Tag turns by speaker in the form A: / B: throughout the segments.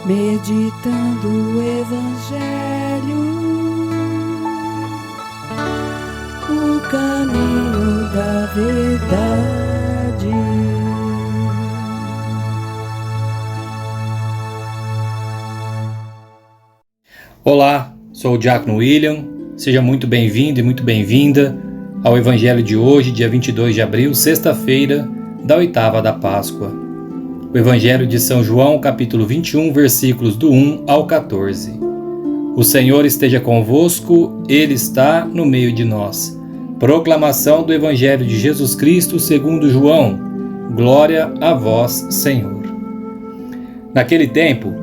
A: meditando o Evangelho, o caminho da verdade.
B: Olá, sou o Diácono William, seja muito bem-vindo e muito bem-vinda ao Evangelho de hoje, dia 22 de abril, sexta-feira da oitava da Páscoa. O Evangelho de São João, capítulo 21, versículos do 1 ao 14. O Senhor esteja convosco, Ele está no meio de nós. Proclamação do Evangelho de Jesus Cristo segundo João. Glória a vós, Senhor. Naquele tempo,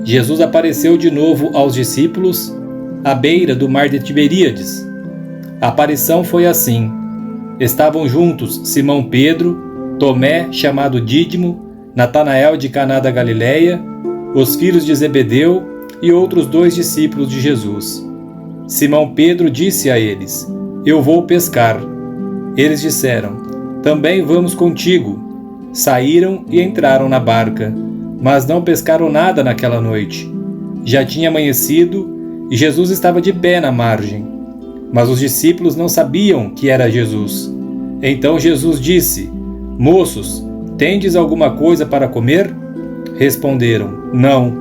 B: Jesus apareceu de novo aos discípulos à beira do mar de Tiberíades. A aparição foi assim. Estavam juntos Simão Pedro, Tomé, chamado Dídimo, Natanael de Caná da Galileia, os filhos de Zebedeu e outros 2 discípulos de Jesus. Simão Pedro disse a eles: Eu vou pescar. Eles disseram: Também vamos contigo. Saíram e entraram na barca, mas não pescaram nada naquela noite. Já tinha amanhecido e Jesus estava de pé na margem. Mas os discípulos não sabiam que era Jesus. Então Jesus disse: Moços, tendes alguma coisa para comer? Responderam: Não.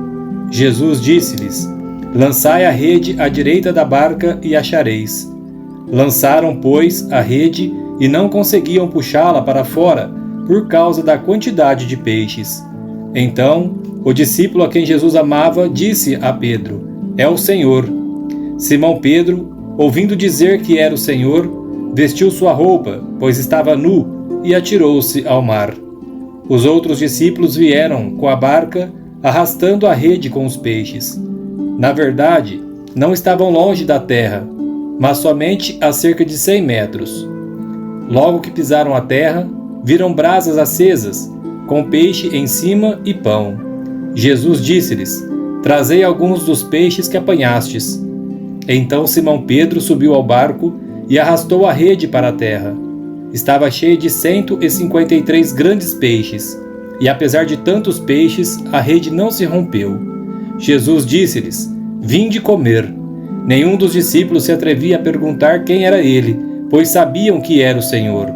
B: Jesus disse-lhes: Lançai a rede à direita da barca e achareis. Lançaram, pois, a rede e não conseguiam puxá-la para fora por causa da quantidade de peixes. Então, o discípulo a quem Jesus amava disse a Pedro: É o Senhor. Simão Pedro, ouvindo dizer que era o Senhor, vestiu sua roupa, pois estava nu, e atirou-se ao mar. Os outros discípulos vieram com a barca, arrastando a rede com os peixes. Na verdade, não estavam longe da terra, mas somente a cerca de 100 metros. Logo que pisaram a terra, viram brasas acesas, com peixe em cima e pão. Jesus disse-lhes: Trazei alguns dos peixes que apanhastes. Então Simão Pedro subiu ao barco e arrastou a rede para a terra. Estava cheia de 153 grandes peixes, e apesar de tantos peixes, a rede não se rompeu. Jesus disse-lhes: Vinde comer. Nenhum dos discípulos se atrevia a perguntar quem era ele, pois sabiam que era o Senhor.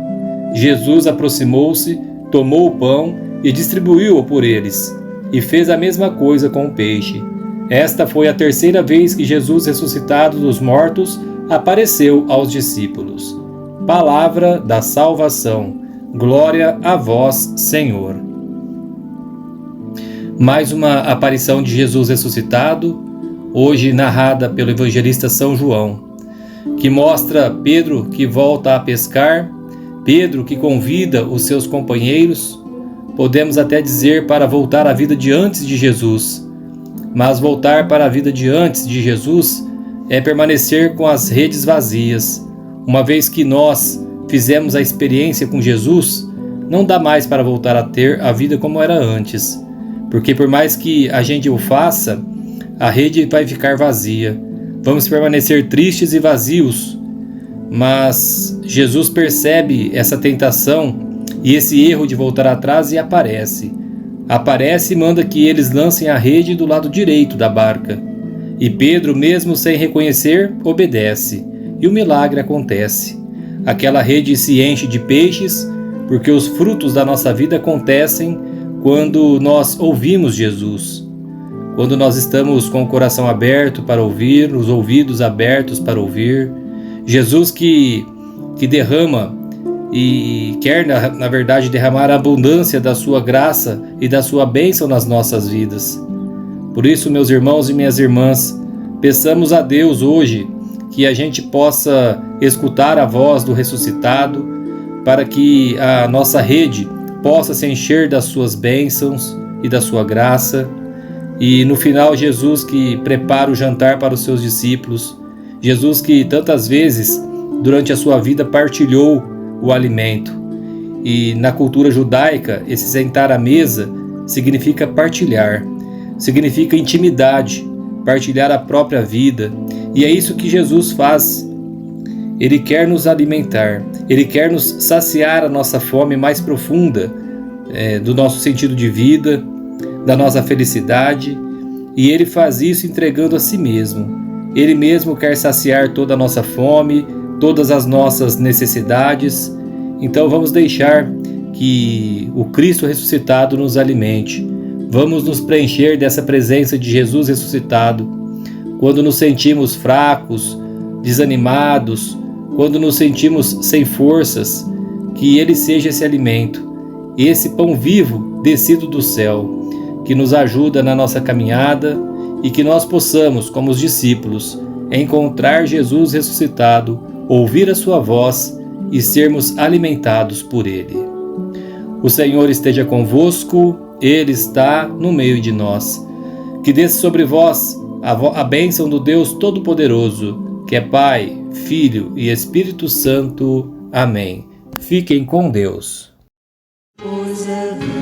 B: Jesus aproximou-se, tomou o pão e distribuiu-o por eles, e fez a mesma coisa com o peixe. Esta foi a terceira vez que Jesus, ressuscitado dos mortos, apareceu aos discípulos. Palavra da salvação. Glória a vós, Senhor. Mais uma aparição de Jesus ressuscitado, hoje narrada pelo evangelista São João, que mostra Pedro que volta a pescar, Pedro que convida os seus companheiros, podemos até dizer para voltar à vida de antes de Jesus. Mas voltar para a vida de antes de Jesus é permanecer com as redes vazias. Uma vez que nós fizemos a experiência com Jesus, não dá mais para voltar a ter a vida como era antes. Porque por mais que a gente o faça, a rede vai ficar vazia. Vamos permanecer tristes e vazios. Mas Jesus percebe essa tentação e esse erro de voltar atrás e aparece. Aparece e manda que eles lancem a rede do lado direito da barca. E Pedro, mesmo sem reconhecer, obedece. E o milagre acontece. Aquela rede se enche de peixes, porque os frutos da nossa vida acontecem quando nós ouvimos Jesus. Quando nós estamos com o coração aberto para ouvir, os ouvidos abertos para ouvir. Jesus que derrama e quer, na verdade, derramar a abundância da sua graça e da sua bênção nas nossas vidas. Por isso, meus irmãos e minhas irmãs, peçamos a Deus hoje que a gente possa escutar a voz do ressuscitado, para que a nossa rede possa se encher das suas bênçãos e da sua graça. E no final, Jesus que prepara o jantar para os seus discípulos, Jesus que tantas vezes durante a sua vida partilhou o alimento. E na cultura judaica, esse sentar à mesa significa partilhar, significa intimidade, partilhar a própria vida. E é isso que Jesus faz. Ele quer nos alimentar, Ele quer nos saciar a nossa fome mais profunda do nosso sentido de vida, da nossa felicidade. e Ele faz isso entregando a si mesmo. Ele mesmo quer saciar toda a nossa fome, todas as nossas necessidades. Então vamos deixar que o Cristo ressuscitado nos alimente. Vamos nos preencher dessa presença de Jesus ressuscitado. Quando nos sentimos fracos, desanimados, quando nos sentimos sem forças, que Ele seja esse alimento, esse pão vivo descido do céu, que nos ajuda na nossa caminhada e que nós possamos, como os discípulos, encontrar Jesus ressuscitado, ouvir a sua voz e sermos alimentados por Ele. O Senhor esteja convosco, Ele está no meio de nós. Que desça sobre vós a bênção do Deus Todo-Poderoso, que é Pai, Filho e Espírito Santo. Amém. Fiquem com Deus.
A: Pois é